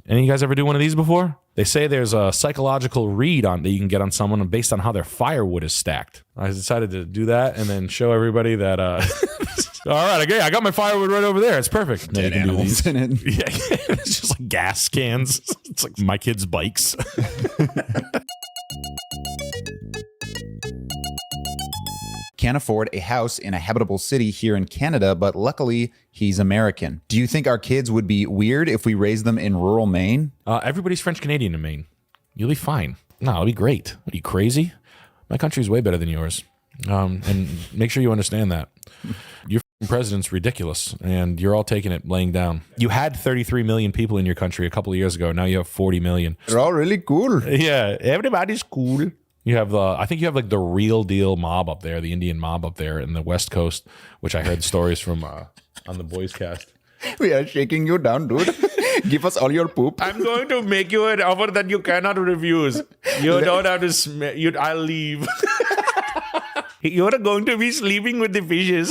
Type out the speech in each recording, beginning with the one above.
Any of you guys ever do one of these before? They say there's a psychological read on that you can get on someone based on how their firewood is stacked. I decided to do that and then show everybody that, all right, okay, I got my firewood right over there. It's perfect. Dead animals in it. Yeah, it's just like gas cans. It's like my kids' bikes. Can't afford a house in a habitable city here in Canada, but luckily he's American. Do you think our kids would be weird if we raised them in rural Maine? Everybody's French Canadian in Maine. You'll be fine. No, it'll be great. Are you crazy? My country's way better than yours. And make sure you understand that. Your president's ridiculous, and you're all taking it laying down. You had 33 million people in your country a couple of years ago. Now you have 40 million. They're all really cool. Yeah, everybody's cool. You have I think you have like the real deal mob up there, the Indian mob up there in the West Coast, which I heard stories from on the Boys Cast. We are shaking you down, dude. Give us all your poop. I'm going to make you an offer that you cannot refuse. You don't have to. I'll leave. You're going to be sleeping with the fishes.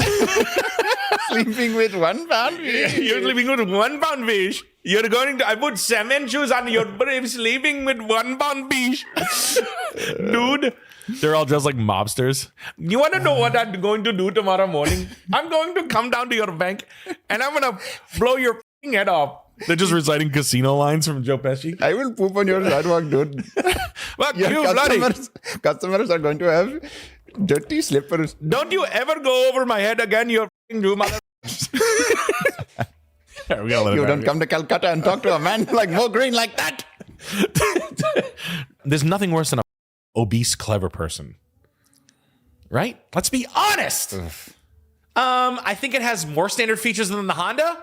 Sleeping with 1 pound fish. You're sleeping with 1 pound fish. You're going to. I put cement shoes on. You're sleeping with 1 pound fish. Dude. They're all dressed like mobsters. You want to know what I'm going to do tomorrow morning? I'm going to come down to your bank and I'm going to blow your head off. They're just reciting casino lines from Joe Pesci. I will poop on your sidewalk, dude. Fuck Your you, customers are going to have dirty slippers. Don't you ever go over my head again, you mother. You don't come to Calcutta and talk to a man like Mo Green like that. There's nothing worse than a obese, clever person. Right? Let's be honest. Ugh. I think it has more standard features than the Honda.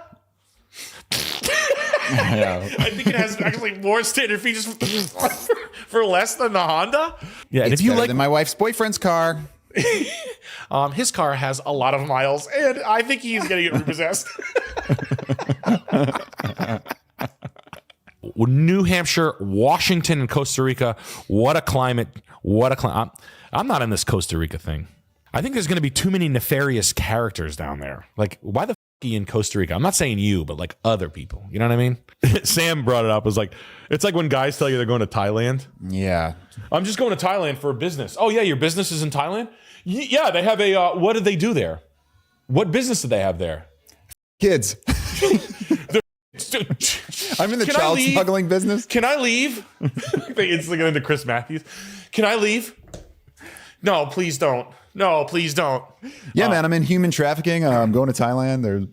Yeah. I think it has actually more standard features for less than the Honda. Yeah, and it's if you better like than my wife's boyfriend's car. His car has a lot of miles, and I think he's gonna get repossessed. New Hampshire, Washington, and Costa Rica. What a climate. What a climate. I'm not in this Costa Rica thing. I think there's going to be too many nefarious characters down there. Like, why the f are you in Costa Rica? I'm not saying you, but like other people. You know what I mean? Sam brought it up. It was like, it's like when guys tell you they're going to Thailand. Yeah. I'm just going to Thailand for a business. Oh, yeah, your business is in Thailand? Yeah, they have a, what did they do there? What business do they have there? Kids. I'm in the child smuggling business. Can I leave? It's looking into Chris Matthews. Can I leave? No, please don't. No, please don't. Yeah, man, I'm in human trafficking. I'm going to Thailand.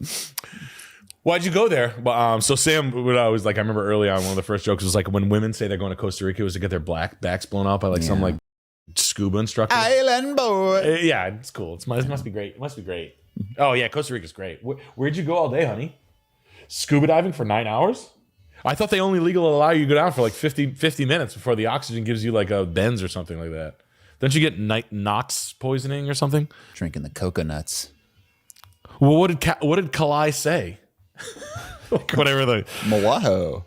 Why'd you go there? Well, so Sam, what I was like, I remember early on, one of the first jokes was like when women say they're going to Costa Rica, it was to get their backs blown out by like some like scuba instructor. Island boy. Yeah, it's cool. It must be great. It must be great. Oh yeah, Costa Rica's great. Where'd you go all day, honey? Scuba diving for 9 hours? I thought they only legally allow you to go down for like 50 minutes before the oxygen gives you like a bends or something like that. Don't you get NOx poisoning or something? Drinking the coconuts. Well, what did 𝐂𝐿 say? Like whatever the Moaho.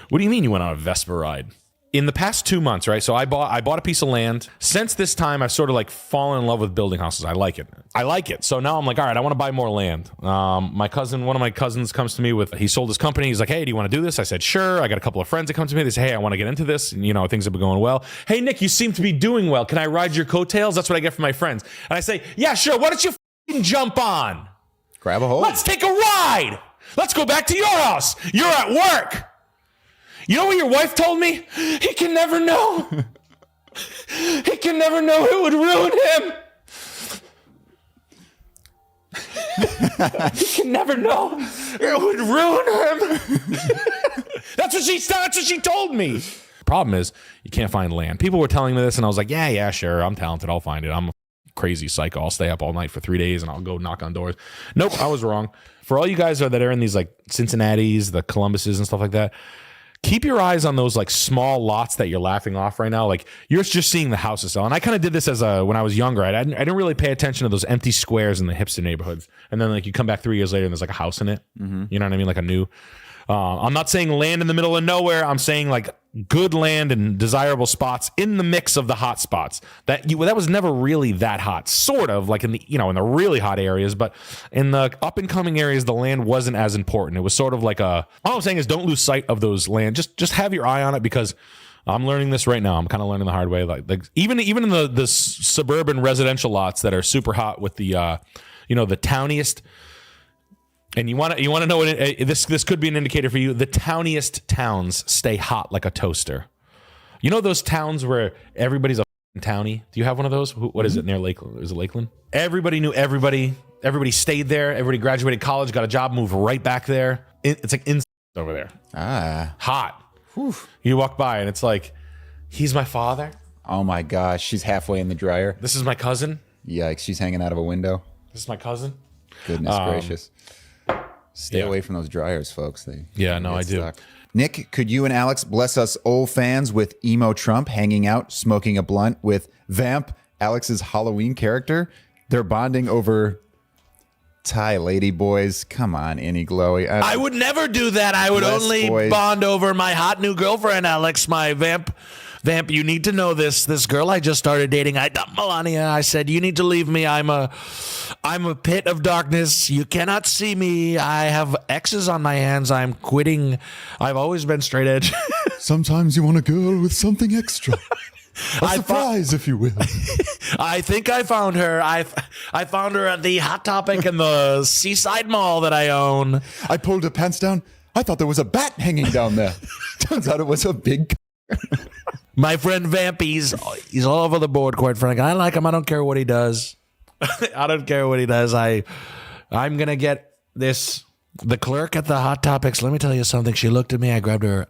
What do you mean you went on a Vespa ride? In the past 2 months, right? So I bought a piece of land. Since this time, I've sort of like fallen in love with building houses. I like it. So now I'm like, all right, I want to buy more land. One of my cousins comes to me with, he sold his company. He's like, hey, do you want to do this? I said, sure. I got a couple of friends that come to me. They say, hey, I want to get into this. And, you know, things have been going well. Hey, Nick, you seem to be doing well. Can I ride your coattails? That's what I get from my friends. And I say, yeah, sure. Why don't you jump on? Grab a hold. Let's take a ride. Let's go back to your house. You're at work. You know what your wife told me? He can never know. He can never know. It would ruin him. He can never know. It would ruin him. That's what she told me. Problem is, you can't find land. People were telling me this, and I was like, yeah, sure. I'm talented. I'll find it. I'm a crazy psycho. I'll stay up all night for 3 days, and I'll go knock on doors. Nope, I was wrong. For all you guys that are in these like Cincinnati's, the Columbuses, and stuff like that, keep your eyes on those like small lots that you're laughing off right now. Like you're just seeing the houses sell. And I kind of did this as when I was younger. I didn't really pay attention to those empty squares in the hipster neighborhoods. And then like you come back 3 years later and there's like a house in it. Mm-hmm. You know what I mean? Like a new. I'm not saying land in the middle of nowhere. I'm saying like good land and desirable spots in the mix of the hot spots. That was never really that hot, sort of like in the in the really hot areas, but in the up and coming areas, the land wasn't as important. It was sort of like all I'm saying is don't lose sight of those land. Just have your eye on it, because I'm learning this right now. I'm kind of learning the hard way. Like even in the suburban residential lots that are super hot with the the towniest. And you want to know what this could be an indicator for you. The towniest towns stay hot like a toaster. You know those towns where everybody's a townie? Do you have one of those? What is it near Lakeland? Is it Lakeland? Everybody knew everybody. Everybody stayed there. Everybody graduated college, got a job, moved right back there. It's like in over there. Hot. Whew. You walk by and it's like, he's my father. Oh my gosh, she's halfway in the dryer. This is my cousin. Yikes, she's hanging out of a window. This is my cousin. Goodness gracious. Stay away from those dryers, folks. I do. Stuck. Nick, could you and Alex bless us old fans with Emo Trump hanging out, smoking a blunt with Vamp, Alex's Halloween character? They're bonding over Thai lady boys. Come on, 𝐒𝐀𝐌 𝐇𝐘𝐄. I would never do that. I would only bond over my hot new girlfriend, Alex, my Vamp. Vamp, you need to know this. This girl I just started dating, I dumped Melania. I said, you need to leave me. I'm a pit of darkness. You cannot see me. I have X's on my hands. I'm quitting. I've always been straight edge. Sometimes you want a girl with something extra. A surprise, if you will. I think I found her. I found her at the Hot Topic in the Seaside Mall that I own. I pulled her pants down. I thought there was a bat hanging down there. Turns out it was a big... My friend Vamp, he's all over the board, quite frankly. I like him. I don't care what he does. I don't care what he does. I'm going to get the clerk at the Hot Topics. Let me tell you something. She looked at me. I grabbed her.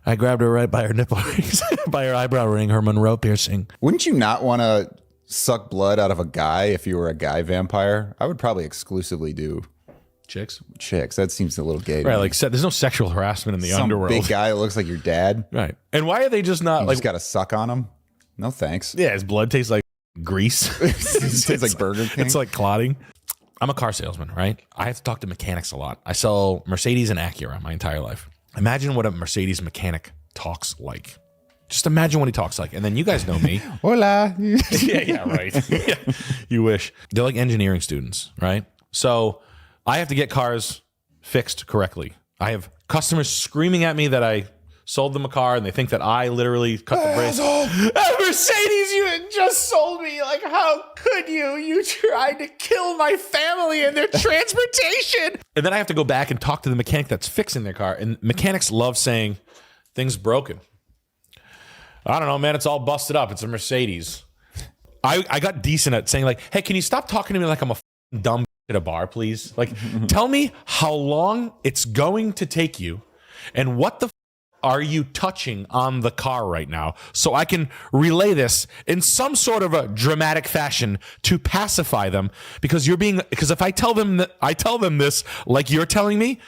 I grabbed her right by her nipple rings, by her eyebrow ring, her Monroe piercing. Wouldn't you not want to suck blood out of a guy if you were a guy vampire? I would probably exclusively do chicks. That seems a little gay. Right, like there's no sexual harassment in the underworld. Big guy that looks like your dad. Right. And why are they just not You like just got to suck on him? No thanks. Yeah, his blood tastes like grease. It tastes like Burger King. It's like clotting. I'm a car salesman, right? I have to talk to mechanics a lot. I sell Mercedes and Acura my entire life. Imagine what a Mercedes mechanic talks like. Just imagine what he talks like. And then you guys know me. Hola. Yeah, right. Yeah, you wish. They're like engineering students, right? So I have to get cars fixed correctly. I have customers screaming at me that I sold them a car and they think that I literally cut the brakes. Mercedes, you had just sold me. Like, how could you? You tried to kill my family and their transportation. And then I have to go back and talk to the mechanic that's fixing their car. And mechanics love saying, things broken. I don't know, man. It's all busted up. It's a Mercedes. I got decent at saying like, hey, can you stop talking to me like I'm a dumb at a bar, please? Like, tell me how long it's going to take you and what the are you touching on the car right now so I can relay this in some sort of a dramatic fashion to pacify them, because if I tell them this like you're telling me,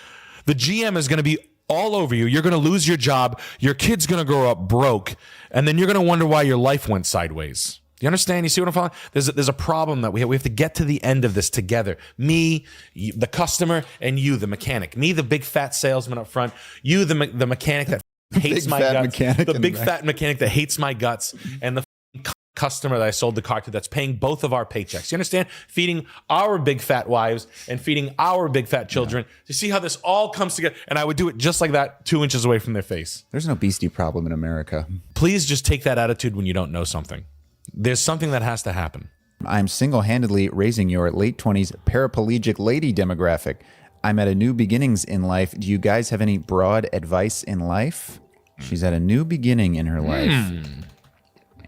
the GM is going to be all over you. You're going to lose your job. Your kid's going to grow up broke. And then you're going to wonder why your life went sideways. You understand? You see what I'm following? There's a problem that we have to get to the end of this together. Me, the customer, and you, the mechanic. Me, the big fat salesman up front. You, the mechanic that hates my guts. The big fat mechanic that hates my guts. And the customer that I sold the car to that's paying both of our paychecks. You understand? Feeding our big fat wives and feeding our big fat children. You see how this all comes together? And I would do it just like that, 2 inches away from their face. There's no beastie problem in America. Please just take that attitude when you don't know something. There's something that has to happen. I'm single-handedly raising your late 20s paraplegic lady demographic. I'm at a new beginnings in life. Do you guys have any broad advice in life? She's at a new beginning in her life.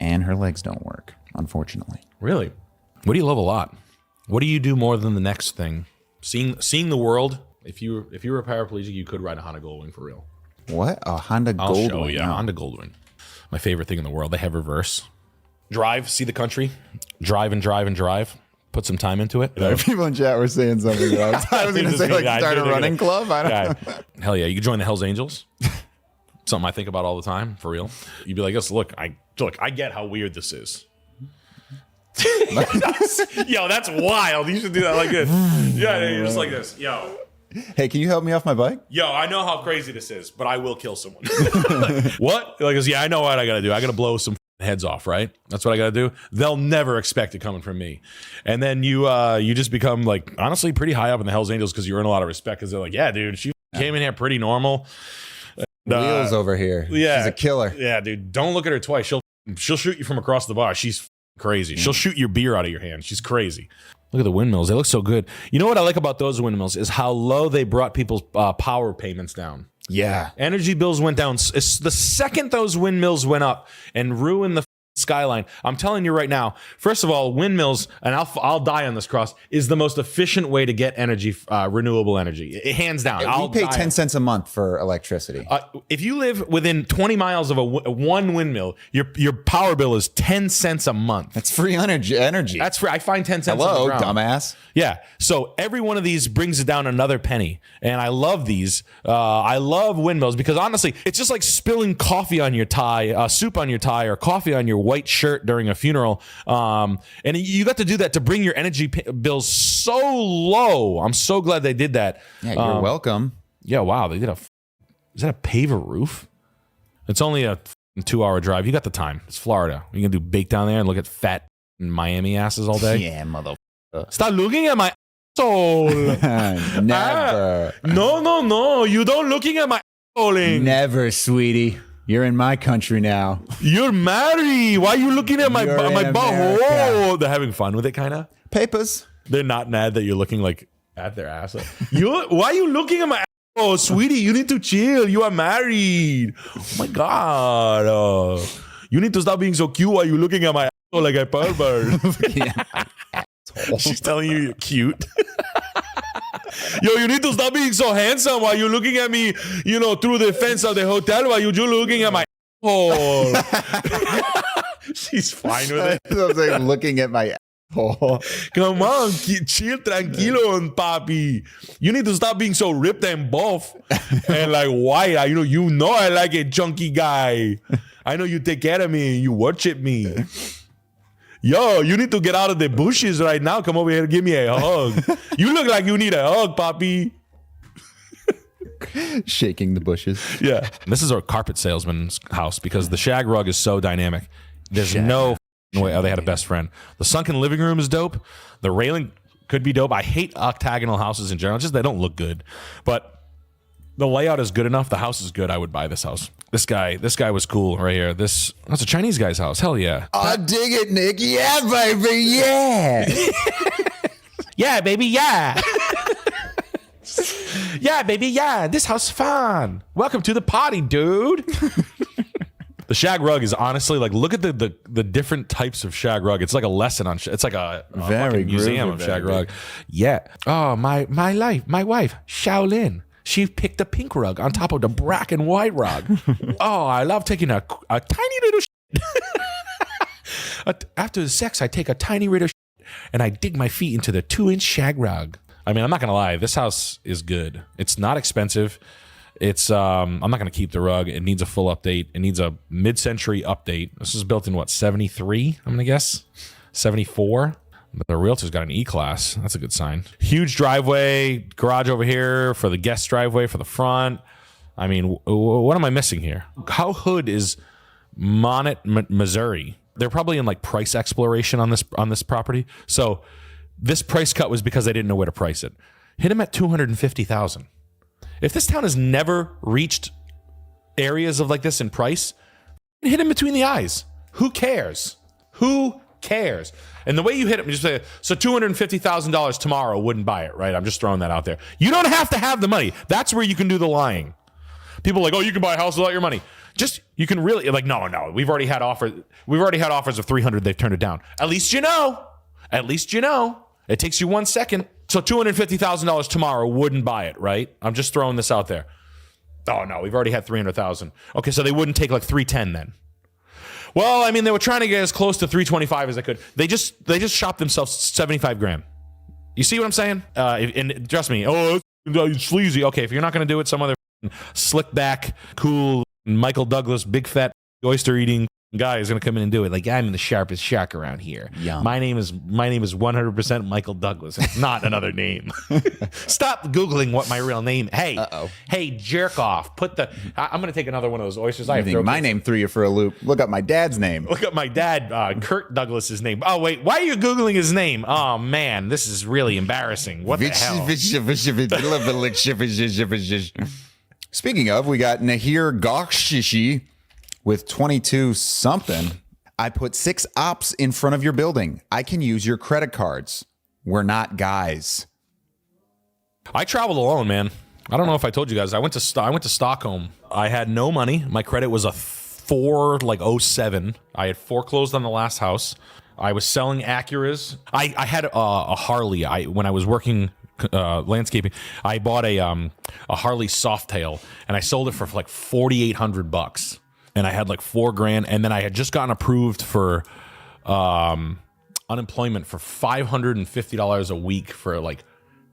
And her legs don't work, unfortunately. Really? What do you love a lot? What do you do more than the next thing? Seeing the world. If you were a paraplegic, you could ride a Honda Goldwing for real. What? A Honda Goldwing? Oh yeah, Honda Goldwing. My favorite thing in the world. They have reverse. Drive, see the country. Drive and drive and drive. Put some time into it. People in chat were saying something else. I was going to say, like, start a running club. I don't know. Hell yeah, you could join the Hells Angels. Something I think about all the time, for real. You'd be like, look, I get how weird this is. Yo, that's wild. You should do that like this. Yeah, you're just like this. Yo, Hey, can you help me off my bike? Yo, I know how crazy this is, but I will kill someone. What? Like, yeah, I know what I got to do. I got to blow some heads off, right? That's what I got to do. They'll never expect it coming from me. And then you just become like, honestly, pretty high up in the Hells Angels because you earn a lot of respect because they're like, yeah, dude, she came in here pretty normal. Wheels over here. Yeah. She's a killer. Yeah, dude, don't look at her twice. She'll shoot you from across the bar. She's crazy. She'll shoot your beer out of your hand. She's crazy. Look at the windmills. They look so good. You know what I like about those windmills is how low they brought people's power payments down. Yeah. Energy bills went down. It's the second those windmills went up and ruined the skyline. I'm telling you right now, first of all, windmills, and I'll die on this cross, is the most efficient way to get energy, renewable energy. Hands down. We pay 10 cents a month for electricity. If you live within 20 miles of one windmill, your power bill is 10 cents a month. That's free energy. That's free. I find 10 cents. Hello, on the ground. dumbass. Yeah. So every one of these brings it down another penny. And I love these. I love windmills because honestly, it's just like spilling coffee on your tie, soup on your tie, or coffee on your white shirt during a funeral. And you got to do that to bring your energy bills so low. I'm so glad they did that. Yeah, you're welcome. Yeah, wow. They did is that a paver roof? It's only a 2-hour drive. You got the time. It's Florida. You can do bake down there and look at fat Miami asses all day. Yeah, mother. Stop looking at my asshole. Never. No. You don't looking at my asshole. Never, sweetie. You're in my country now. You're married. Why are you looking at my butthole? America. They're having fun with it, kind of. Papers. They're not mad that you're looking like at their ass. Why are you looking at my asshole, sweetie? You need to chill. You are married. Oh my God. You need to stop being so cute while you're looking at my asshole like a pervert. She's telling you you're cute. Yo, you need to stop being so handsome while you're looking at me, through the fence of the hotel while you're just looking at my asshole. She's fine with it. I was like looking at my asshole. Come on, chill, tranquilo, papi. You need to stop being so ripped and buff and like white. I like a chunky guy. I know you take care of me and you worship me. Yo, you need to get out of the bushes right now. Come over here and give me a hug. You look like you need a hug, papi. Shaking the bushes. Yeah. This is our carpet salesman's house because the shag rug is so dynamic. There's no way they had a best friend. The sunken living room is dope. The railing could be dope. I hate octagonal houses in general. Just they don't look good. But the layout is good enough. The house is good. I would buy this house. This guy was cool right here. That's a Chinese guy's house. Hell yeah. I dig it, Nick. Yeah, baby. Yeah. Yeah, baby. Yeah. Yeah, baby. Yeah. This house is fun. Welcome to the party, dude. The shag rug is honestly like, look at the different types of shag rug. It's like a lesson on. It's like a very museum of shag rug. Yeah. Oh, my wife, Shaolin. She picked a pink rug on top of the black and white rug. Oh, I love taking a tiny little after the sex, I take a tiny little and I dig my feet into the 2-inch shag rug. I mean, I'm not going to lie. This house is good. It's not expensive. It's I'm not going to keep the rug. It needs a full update. It needs a mid-century update. This is built in what, 73? I'm going to guess 74. The realtor's got an E-Class. That's a good sign. Huge driveway, garage over here for the guest driveway for the front. I mean, what am I missing here? How hood is Monet, Missouri? They're probably in like price exploration on this property. So this price cut was because they didn't know where to price it. Hit them at $250,000. If this town has never reached areas of like this in price, hit him between the eyes. Who cares? Who cares? And the way you hit him, just say, so $250,000 tomorrow wouldn't buy it, right? I'm just throwing that out there. You don't have to have the money. That's where you can do the lying. People are like, oh, you can buy a house without your money. Just, you can really, like, no. We've already had offers of 300. They've turned it down. At least you know. It takes you 1 second. So $250,000 tomorrow wouldn't buy it, right? I'm just throwing this out there. Oh no, we've already had 300,000. Okay, so they wouldn't take like 310 then. Well, I mean, they were trying to get as close to 325 as they could. They just shopped themselves 75 grand. You see what I'm saying? And trust me, it's sleazy. Okay, if you're not going to do it, some other slick back, cool Michael Douglas, big fat oyster eating guy who's gonna come in and do it. Like, I'm the sharpest shark around here. Yum. My name is 100% Michael Douglas. It's not another name. Stop Googling what my real name. Hey, jerk off. I'm gonna take another one of those oysters. I think my name threw you for a loop. Look up my dad's name. Look up my dad, Kurt Douglas's name. Oh wait, why are you Googling his name? Oh man, this is really embarrassing. What the hell? Speaking of, we got Nahir Gokshishi with 22 something. I put 6 ops in front of your building. I can use your credit cards. We're not guys. I traveled alone, man. I don't know if I told you guys. I went to Stockholm. I had no money. My credit was a 407. I had foreclosed on the last house. I was selling Acuras. I had a Harley. When I was working landscaping, I bought a Harley Softail, and I sold it for like $4,800. And I had like $4,000, and then I had just gotten approved for unemployment for $550 a week for like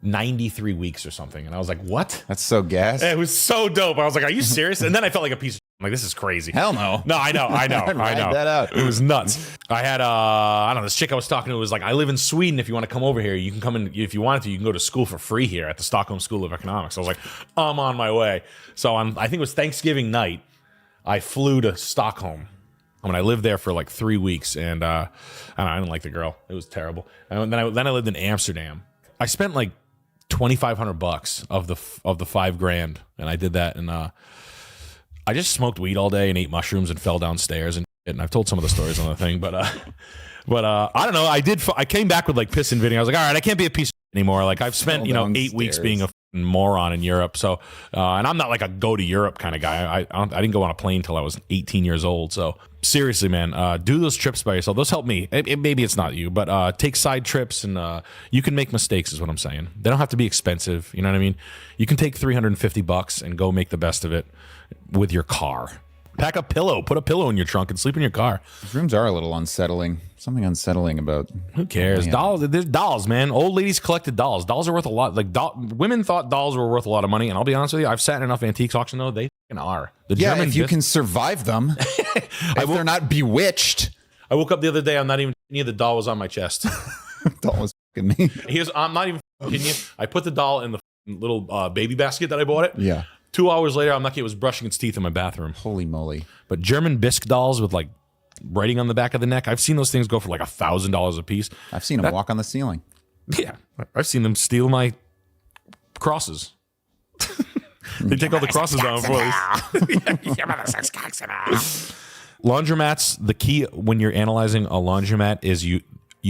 93 weeks or something. And I was like, what? That's so gas. It was so dope. I was like, are you serious? And then I felt like a piece of I'm like, this is crazy. Hell no. No, I know. Ride that out. It was nuts. I had, I don't know, this chick I was talking to was like, I live in Sweden. If you want to come over here, you can come in. If you wanted to, you can go to school for free here at the Stockholm School of Economics. I was like, I'm on my way. So I think it was Thanksgiving night. I flew to Stockholm. I mean, I lived there for like 3 weeks, and I didn't like the girl. It was terrible. And then I lived in Amsterdam. I spent like $2,500 of the $5,000, and I did that. And I just smoked weed all day and ate mushrooms and fell downstairs and shit. And I've told some of the stories on the thing, but I don't know. I came back with like piss and video. I was like, all right, I can't be a piece of shit anymore. Like I've spent 8 weeks being a moron in Europe. So, and I'm not like a go to Europe kind of guy. I didn't go on a plane till I was 18 years old. So seriously, man, do those trips by yourself. Those help me. Maybe it's not you, but take side trips, and you can make mistakes is what I'm saying. They don't have to be expensive. You know what I mean? You can take $350 and go make the best of it with your car. Pack a pillow, put a pillow in your trunk, and sleep in your car. These rooms are a little unsettling. Something unsettling about. Who cares? Dolls. There's dolls, man. Old ladies collected dolls. Dolls are worth a lot. Like women thought dolls were worth a lot of money, and I'll be honest with you, I've sat in enough antiques auction though. They are. If you can survive them, if they're not bewitched. I woke up the other day. I'm not even near the doll was on my chest. Doll was fucking me. I'm not even kidding you. I put the doll in the little baby basket that I bought it. Yeah. 2 hours later, I'm lucky it was brushing its teeth in my bathroom. Holy moly. But German bisque dolls with like writing on the back of the neck, I've seen those things go for like $1,000 a piece. I've seen them walk on the ceiling. Yeah. I've seen them steal my crosses. They take all the crosses down for us. Laundromats, the key when you're analyzing a laundromat is you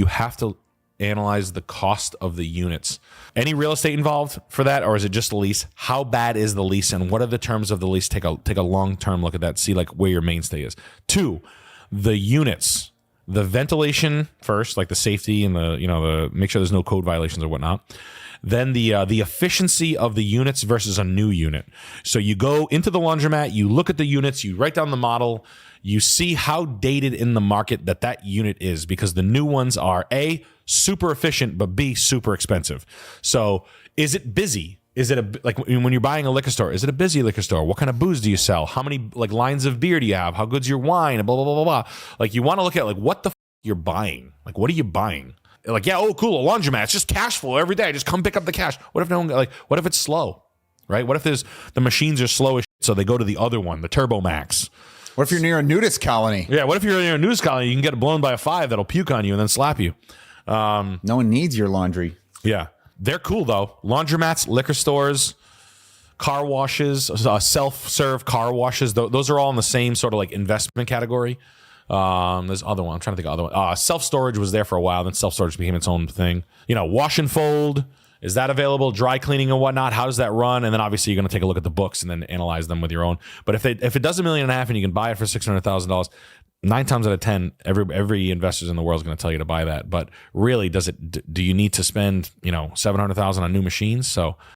have to analyze the cost of the units. Any real estate involved for that, or is it just the lease? How bad is the lease, and what are the terms of the lease? Take a long-term look at that. See like where your mainstay is. 2, the units, the ventilation first, like the safety and the make sure there's no code violations or whatnot. Then the efficiency of the units versus a new unit. So you go into the laundromat, you look at the units, you write down the model, you see how dated in the market that unit is, because the new ones are A, super efficient, but B, super expensive. So is it busy? Is it like when you're buying a liquor store, is it a busy liquor store? What kind of booze do you sell? How many like lines of beer do you have? How good's your wine? Blah, blah, blah, blah, blah. Like you want to look at like what the you're buying. Like what are you buying? Like, yeah, oh, cool, a laundromat. It's just cash flow every day. Just come pick up the cash. What if no one, like, what if it's slow, right? What if the machines are slow as shit, so they go to the other one, the Turbo Max? What if you're near a nudist colony? Yeah, what if you're near a nudist colony? You can get blown by a 5 that'll puke on you and then slap you. No one needs your laundry. Yeah, they're cool though. Laundromats, liquor stores, car washes, self-serve car washes. Those are all in the same sort of like investment category. There's other one. I'm trying to think of other one. Self-storage was there for a while. Then self-storage became its own thing. Wash and fold. Is that available? Dry cleaning and whatnot. How does that run? And then obviously you're going to take a look at the books and then analyze them with your own. But if it does $1.5 million and you can buy it for $600,000, 9 times out of 10, every investor in the world is going to tell you to buy that. But really, do you need to spend $700,000 on new machines? So